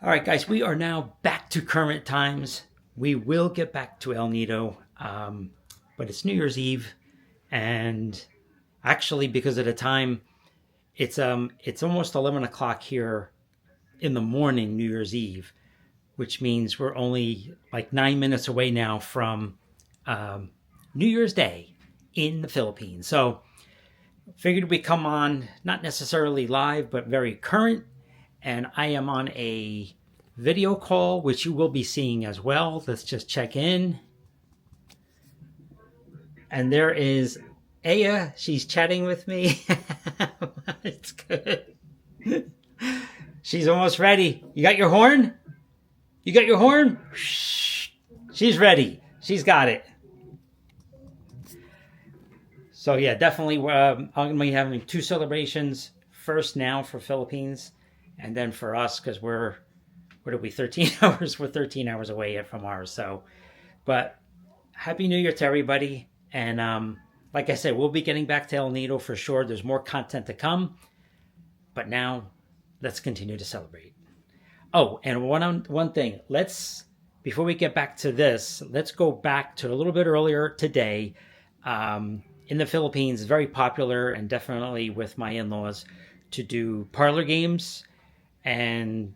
All right, guys, we are now back to current times. We will get back to El Nido, but it's New Year's Eve, and actually, because of the time, it's almost 11 o'clock here in the morning, New Year's Eve, which means we're only like 9 minutes away now from New Year's Day in the Philippines. So, figured we come on not necessarily live, but very current, and I am on a video call, which you will be seeing as well. Let's just check in. And there is Aya. She's chatting with me. It's good. She's almost ready. You got your horn? You got your horn? Shh. She's ready. She's got it. So yeah, definitely I'm going to be having two celebrations. First now for Philippines, and then for us, because we're, what are we, 13 hours? We're 13 hours away from ours. So, but Happy New Year to everybody. And like I said, we'll be getting back to El Nido for sure. There's more content to come. But now, let's continue to celebrate. Oh, and one thing. Before we get back to this, let's go back to a little bit earlier today. In the Philippines, very popular, and definitely with my in-laws, to do parlor games. And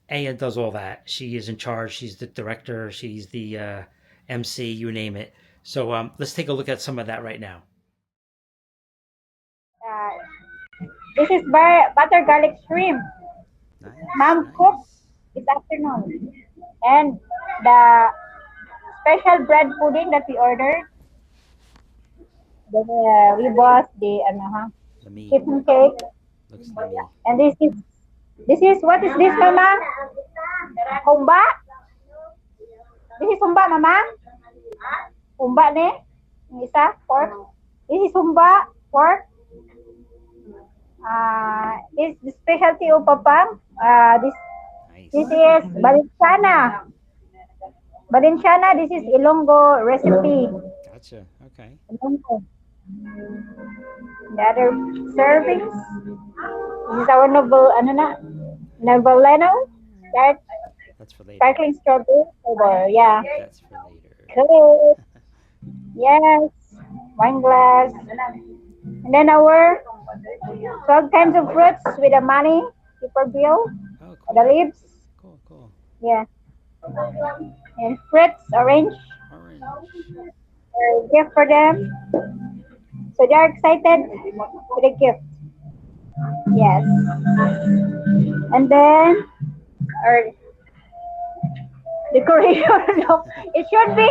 Aya does all that. She is in charge. She's the director. She's the MC, you name it. So let's take a look at some of that right now. This is butter garlic shrimp. Nice, Mom cooked this afternoon. And the special bread pudding that we ordered. Then we bought the chiffon cake. Looks yummy. And this is what is this, Mama? Humba? This is humba, Mama? Humba ne? Yung isa, pork. This is humba, pork. This is the specialty of Papang. This is Balenciana. Balenciana, this is Ilonggo recipe. Gotcha. Okay. Ilonggo. The other servings. This is our Noveleno. That's for later. Sparkling strawberry flavor. Yeah. That's for later. Good. Yes. Wine glass. And then our 12 kinds of fruits with the money, paper bill, Oh, the leaves. Cool. Yeah. And fruits, orange. Gift for them. So they are excited for the gift. Yes. And then our decoration. No, it should be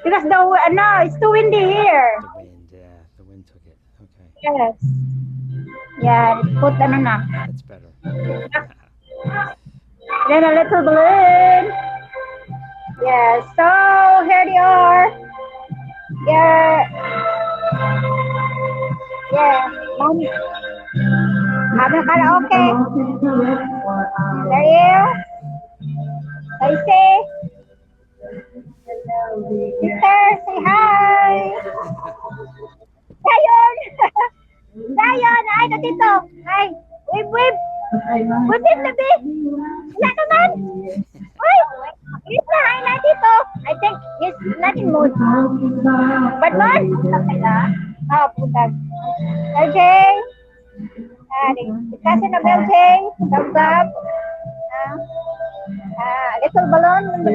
because it's too windy here. The wind took it. Okay. Yes. Yeah, put na. That's better. Then a little balloon. Yeah, so here they are. Mom. Having karaoke. There you. Say. Sister, say hi. Dayon. Dayon, ay, Tito. Hi. Wave. Wave na, be. Wala naman. Uy, he's na, hi na, Tito. I think he's not in mood. But man, putag. LJ. The cousin of LJ. Thumbs up. Little balloon in the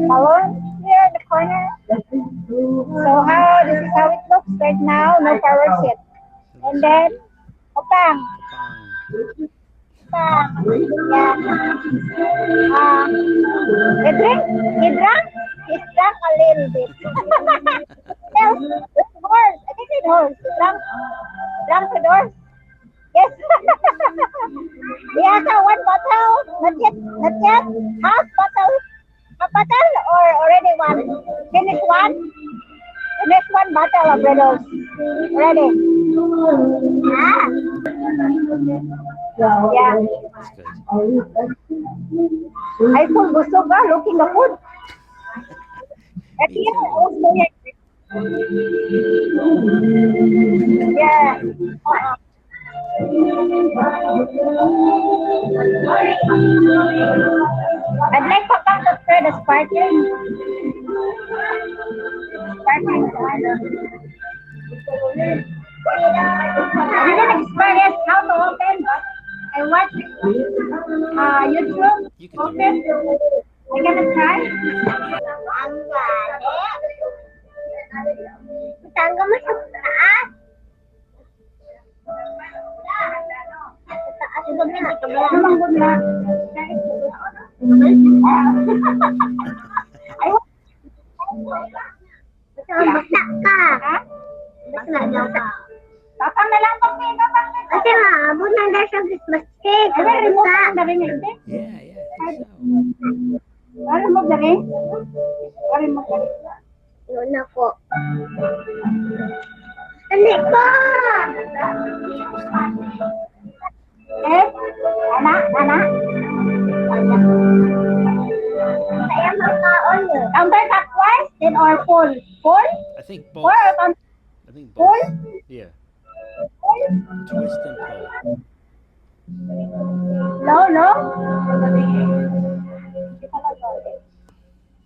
balloon here in the corner. So this is how it looks right now. No fireworks yet. And then, Opang. Yeah. He drank a little bit. Well, with horse. I think it's horse. Drank with horse. Yes. Yeah, so one bottle. Not yet. Half bottle or already one. Finish one bottle of Red Horse. Ready. Yeah. That's good. I feel busog looking the food. Me too. Also, yeah. I'd like Papa to stir the sparkling. Sparkling water. I didn't experience how to open, but I watched YouTube. You can do Open. I'm gonna try. Tangga mo sa taas. Basta ka. Tatang na lang pag may tatang na. Kasi maabot na dahil sa Christmas cake. Ano, remote na rin yun? Yeah, yeah. I think so. Remote na rin? Remote na rin. Yun ako. Hindi ko! Anak? Kaya magkaon yun. Counterclockwise, then or full? Full? I think both. Or counter? I think Pull? both. Yeah. Twist and pull. No?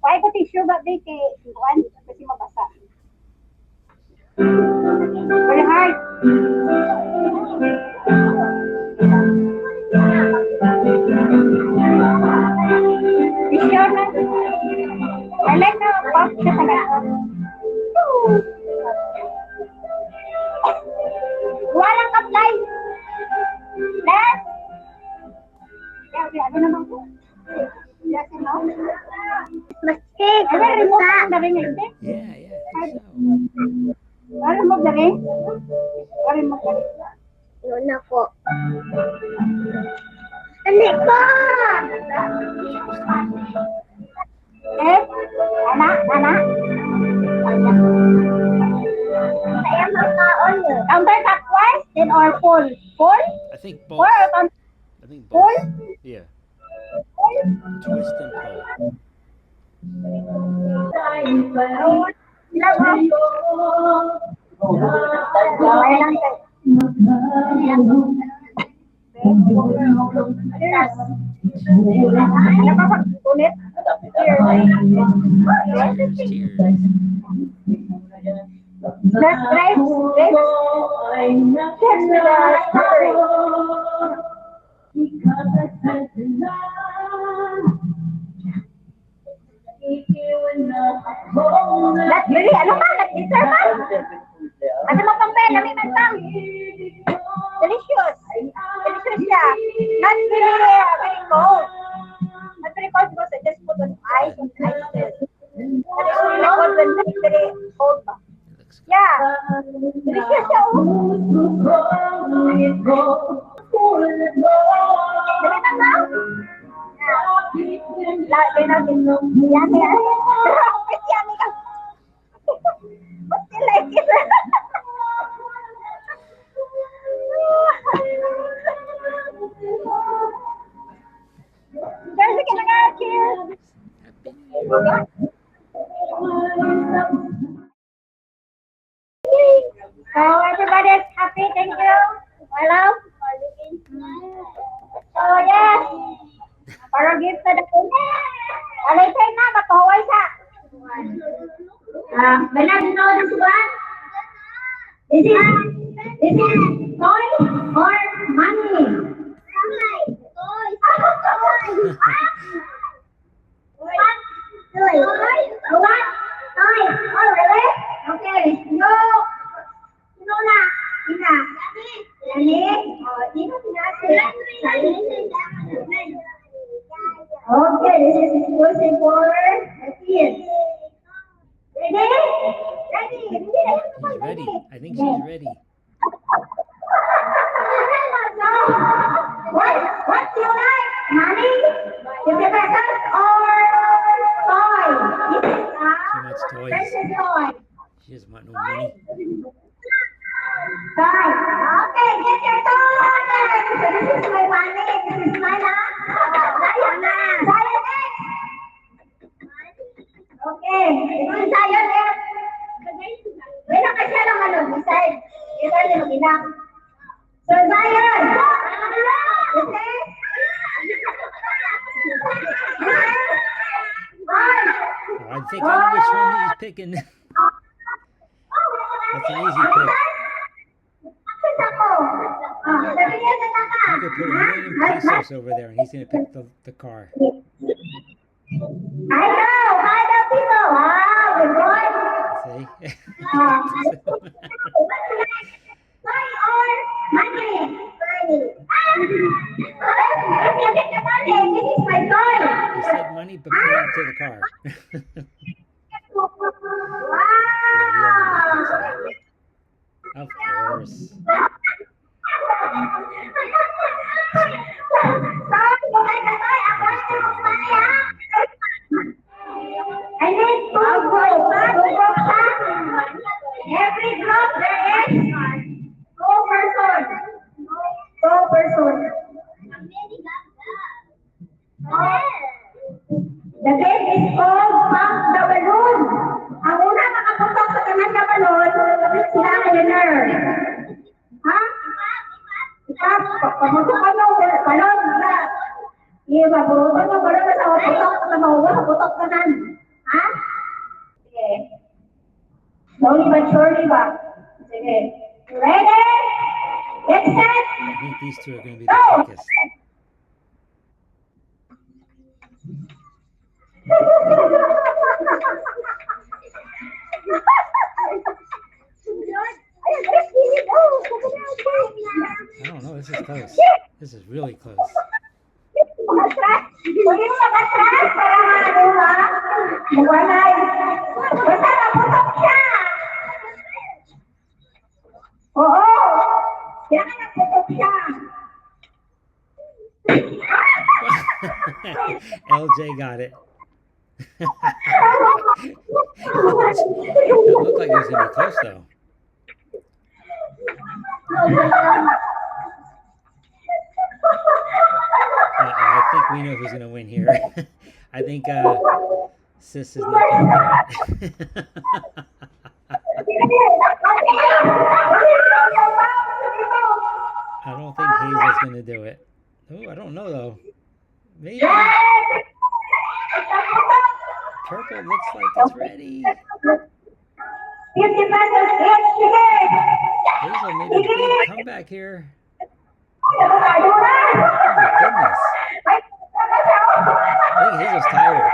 Why ko tissue ba di kay Juan? Kasi mabasa. Very hard. Tissue na. I like na pop siya talaga. Walang apply. Last. Ano naman po? Yes, no? Mas cake. Ano, remote na rin yun? Yeah, yeah. I think so. Remote na rin? Remote na rin. Yun ako. Hindi ko! Anak? Kaya magkaon yun. Counterclockwise, then or full? Full? I think both. Or I think full? both. Yeah. Twist and pull. Cheers. That's right. That's really, ano ba? Nag-deserve ba? Ano mo pang pala? May mantang. Delicious. Delicious siya. Not really very cold. Not very cold because I just put on ice and ice. But it's really cold when it's very cold ba? Yeah. Delicious siya. Dali na nga. Lagi natin. Yummy. Yummy ka. But still like it. Guys, I can cheers. So everybody's happy, thank you. Hello. So yes. Para gift na dito. Alay na, matuway sa. When I know this one, is it toy or money? Toy. Toy. What? Toy. Oh, really? Okay. No na. Ina. Lani. Oh, ino pinasi. Okay, this is exclusive for the kids. Ready? He's ready. I think she's ready. What do you like? Money? You prefer that or toy? She wants toys. Toy. She doesn't want no money. Toy. Okay, get your toy. This is my money. This is mine. Zion na. Zion next. Okay. Ito yung Zion next. Wala ka siya lang ano, beside. Ito yung ilang. So Zion picking. That's an easy pick. You could put $1,000,000 over there, and he's gonna pick the car. I know. Hi, people. Wow, good boy. See? Money or money? Money. This is my toy. He said money, but put it into the car. Wow. Of course. I need two groups. Every group there is co-person. Co-person. The game is called Pump the Balloon. Ang una makaputok sa tanan na balon, sila ang winner. Ha? Ikaw, pamutok ka mo, balon. Iya, baburutan mo, balon sa putok sa mauwa, putok ka nan. Ha? Sige. Slowly but surely ba? Sige. Ready? Get set! I think these two are going to be the quickest. I don't know. This is close. This is really close. Pwede mo mag-atras para maano ha? Buwanay. Basta naputok siya. Oo. Kaya ka naputok siya. LJ got it. It looked like it was going to be close, though. I think we know who's going to win here. I think Sis is not going to do it. I don't think Hazel's going to do it. Oh, I don't know, though. Maybe. Purple looks like it's ready. Hazel made a big comeback here. Oh my goodness. I think Hazel's tired.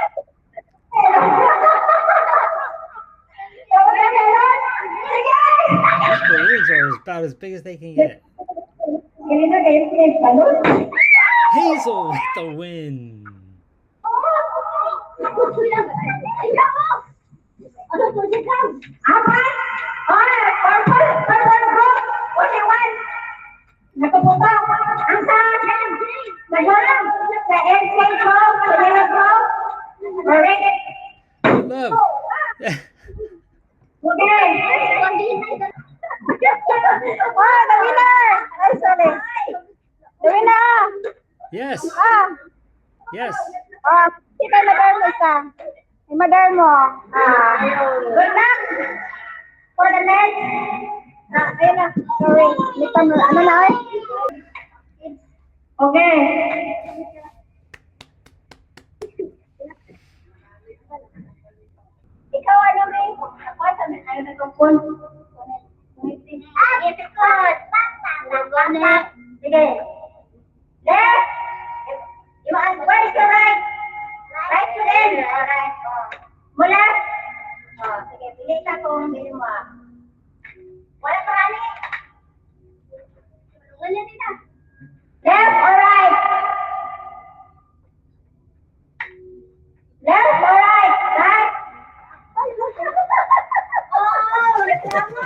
These balloons are about as big as they can get. Hazel with the win. Good love. Oh, the winner! I'm sorry. The winner! Yes. Yes. Si kay madam mo isa. Kay madam mo. Good luck for the next. Ayun na. Sorry. Ano na eh? Okay. Ikaw ano rin? Ako sabi tayo nagpupun. Difficult. Sige. Left. Where is your right? Right to them. Alright. Mula. Sige, pili ka kung hindi mo. Wala pa kani? Wala nila. Left or right? Left or right? Right? Oh, reklamo!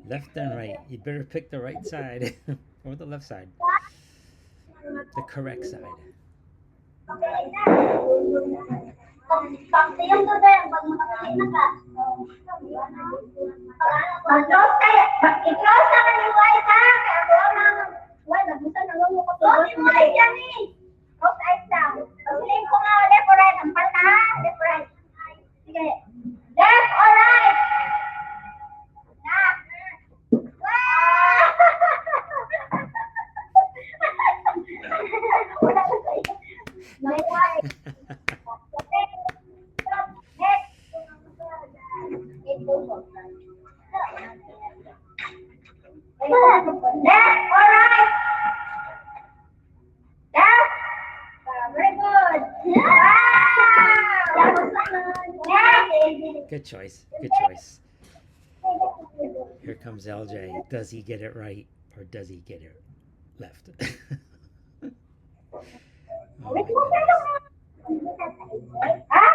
Left and right. You better pick the right side or the left side. The correct side. Pag-tiyong to din, pag makakita ka. Mag-close kayo. I-close na ka ni White ha. Kaya ako ang wala, nabutan na lang mo ka. Close mo ay dyan eh. Left or right? Left? Very good. Wow! Next. Good choice. Good choice. Here comes LJ. Does he get it right or does he get it left? Oh my goodness. Huh?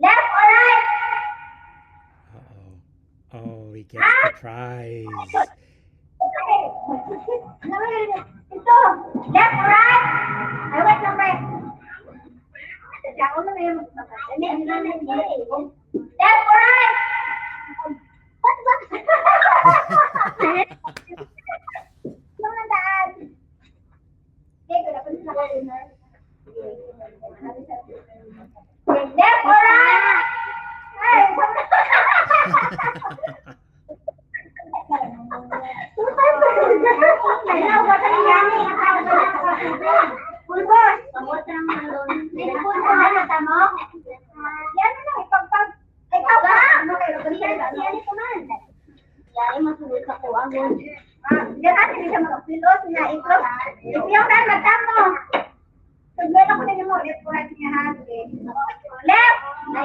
Left or right? Uh-oh. Oh, he gets the prize. Ito. Left or right? Ay, wait lang, wait. Left or right? Left or right?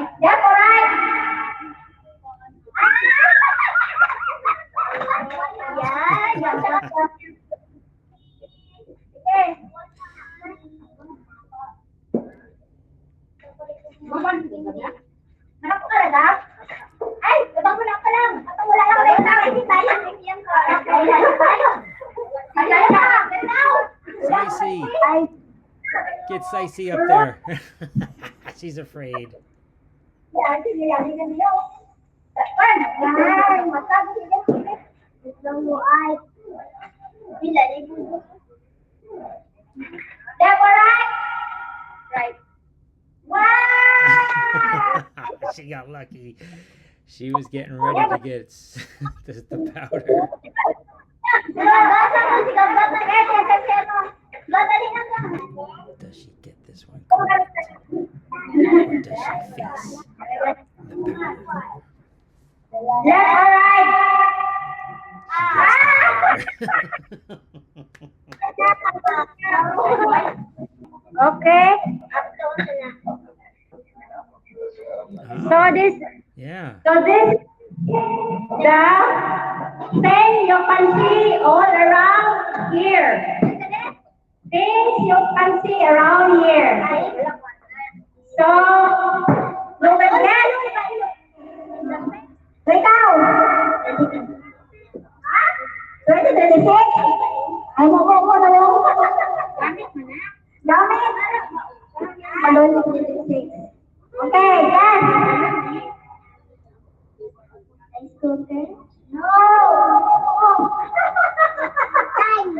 Left or right? Sicey. Get Sicey up there. She's afraid. Right. Wow! She got lucky. She was getting ready to get the powder. Does she get this one correct? Or does she face the powder? Left or right? She gets the powder. Okay. So this Yeah. the thing you can see all around here. Things you can see around here. So you will get ikaw. 2026? Ay, mo na yung gamit. Balon 26. Okay, yes. Okay. No. Time.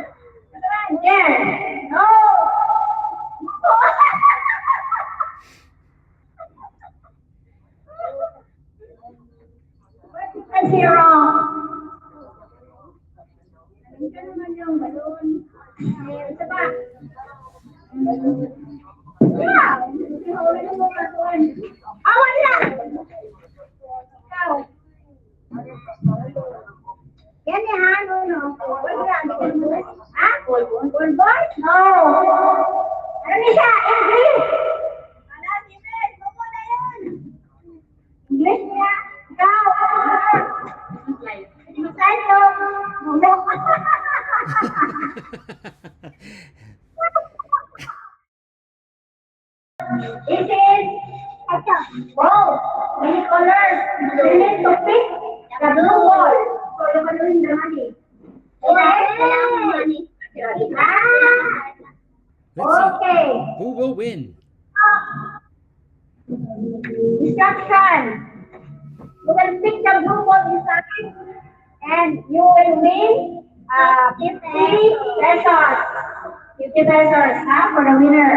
There. No. What is wrong? Ito naman yung balon. Ito ba? Yeah. Awan lang. Ikaw. Yan ni Hano, no? Ha? Pulbos? No. Ano niya siya? English. Ano, English? Buko na yun. English niya? Ikaw. Ensayo. This is wow, many colors. You need to pick the blue ball. So you can win the money. Okay. Let's see. Okay. Who will win? Instruction. You will pick the blue ball inside and you will win 50 pesos. 50 pesos for the winner.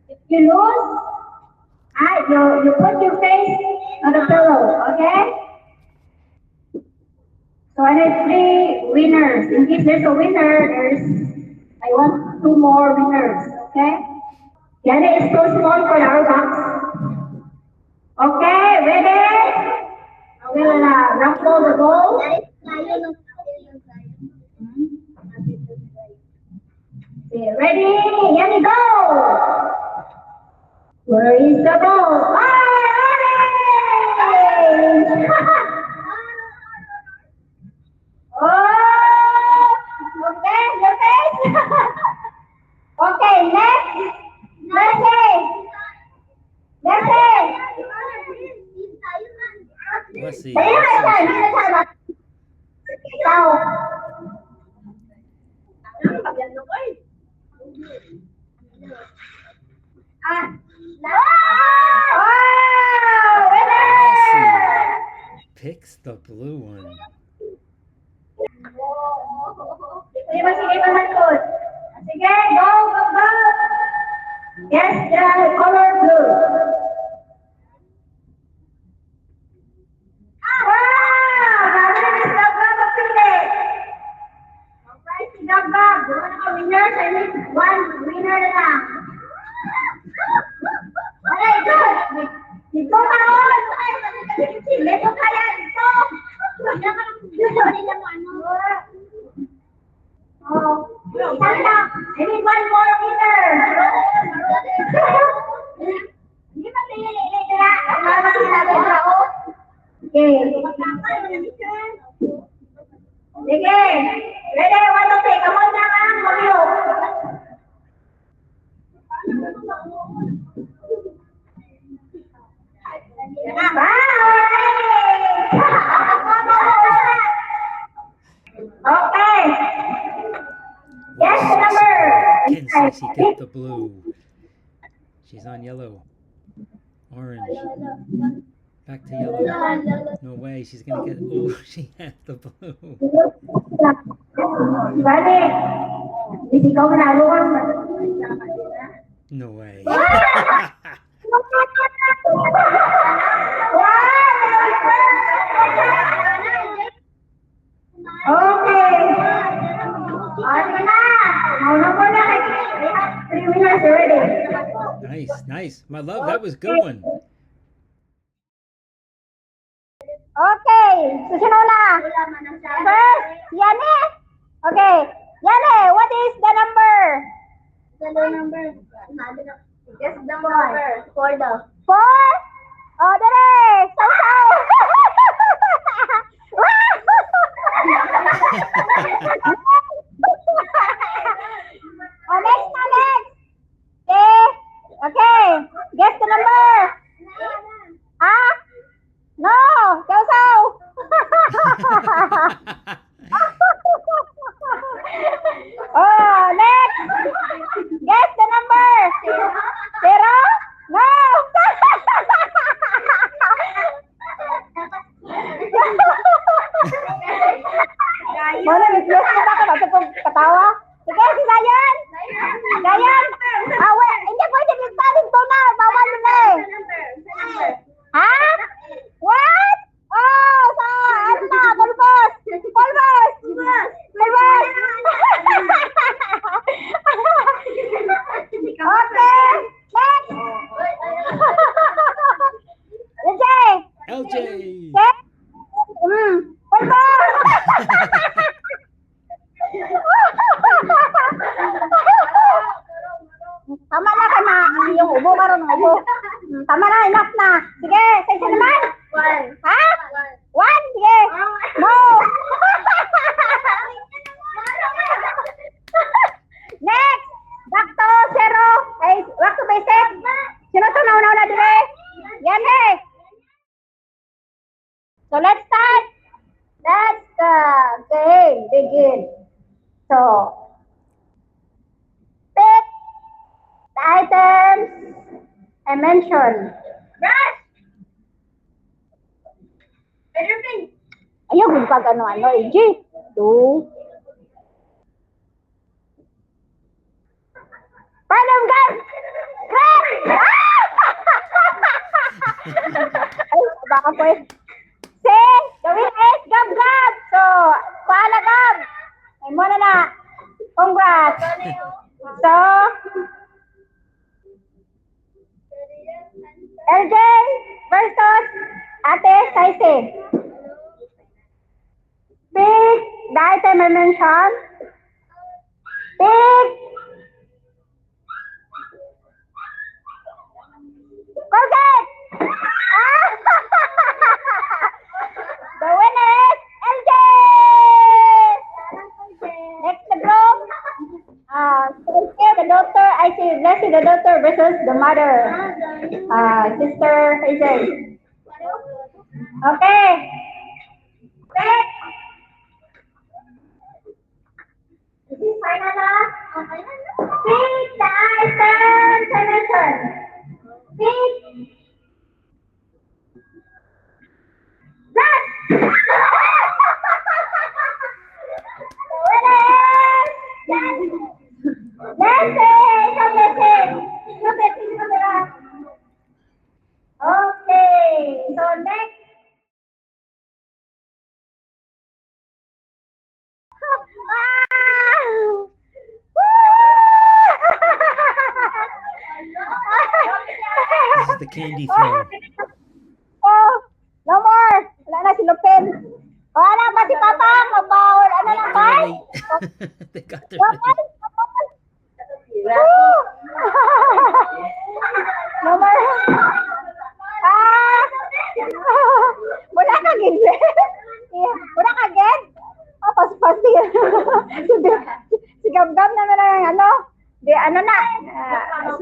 If you lose, you put your face on the pillow, okay? So I need 3 winners. In case there's a winner, I want 2 more winners, okay? Yana is too small for our box. Okay, ready? throw the ball. Okay, ready? Here we go. Where is the ball? Orange! Oh, okay, your face. Okay, next. Leslie. Leslie. Let's see. Ayun, Let's see. ikaw. Wow! Winner! Picks the blue one. Sige, mahal. Sige, go. Yes, the color blue. Wow! Sabi ni Gabgab ang pili. Okay, si Gabgab. Doon ako winner. Sa one winner na lang. Okay, good. Ito ka on. Ito ka yan. Ito. Oh, isang lang. I need one more winner. Hindi ba pinili na? Tama sinabi na ako. Okay. Sige. Ready, 1, 2, 3. Come on na ka. Mabio. Okay. Yes, number. Can Cece get the blue? She's on yellow. Orange. Back to yellow. No way. She's gonna get. Oh, she has the blue. Bale. Hindi ka manalo. No way. Okay. Ano na? Mauna mo na. We have 3 winners already. Nice. My love, that was a good one. Okay. Susunod na. First, Yane. Okay. Yane, what is the number? Just the number. 4 daw. 4? Oh, dali. Saw. Oh, next. Okay. Guess the number. Ah? No. Saw. Oh, next. Guess the number. 0? No. Mana nag-guess na ba ka? Katawa? Sige, si Dayan. Hindi pwede bigtanin to na. Bawal mo na eh. Ha? What? Oh, ano na? Pulbos. Okay. Next. LJ. Okay. Pulbos. Tama na ka na. Yung ubo karon ng ubo. Tama na, enough na. Sige, sa naman. 1. Ha? 1? Sige. No. Next. Back to 0. Ay, back to basic. Sino to na dire? Yan eh. So let's start. Let's game begin. So pick the items I mentioned. Brush! Ayaw, kung pag ano, LG. 2. Pardon, guys! Grab! Ay, baka po eh. Say, gawin is gab-gab. So, paala gab. Ay, muna na. Congrats. So, LJ versus Ate Saise. item I mentioned. Pick. Colgate. The winner is LJ. Next the group. The daughter, I see Leslie, the daughter versus the mother. Sister Hazel. Okay. Pick. Is this final na? Pick the item selection. Pick. Black. The winner is okay, so next. Wow! This is the candy thing. Oh, no more. Wala na si Lupin. Wala ba si Papa? Mabawl. Ano na ba? They got their No more. Wala ka gid. Wala ka gid. Pas si Gam-Gam na lang ano. Di ano na.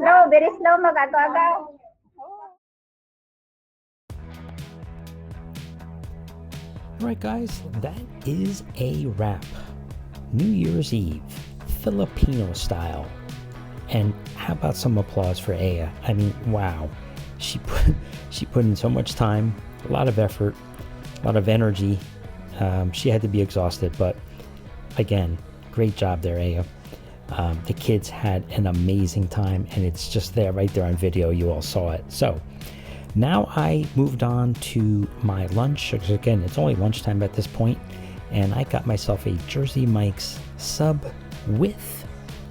Slow, very slow mag-agaw-agaw. Alright guys, that is a wrap. New Year's Eve, Filipino style. And how about some applause for Aya? I mean, wow. She put in so much time, a lot of effort, a lot of energy. She had to be exhausted, but again, great job there, Aya. The kids had an amazing time, and it's just there, right there on video. You all saw it. So now I moved on to my lunch. Again, it's only lunchtime at this point, and I got myself a Jersey Mike's sub with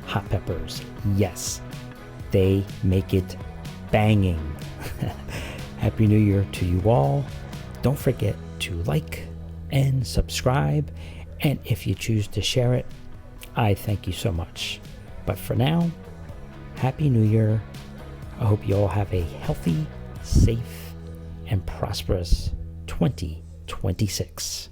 hot peppers. Yes, they make it banging. Happy New Year to you all. Don't forget to like and subscribe, and if you choose to share it, I thank you so much. But for now, Happy New Year. I hope you all have a healthy, safe, and prosperous 2026.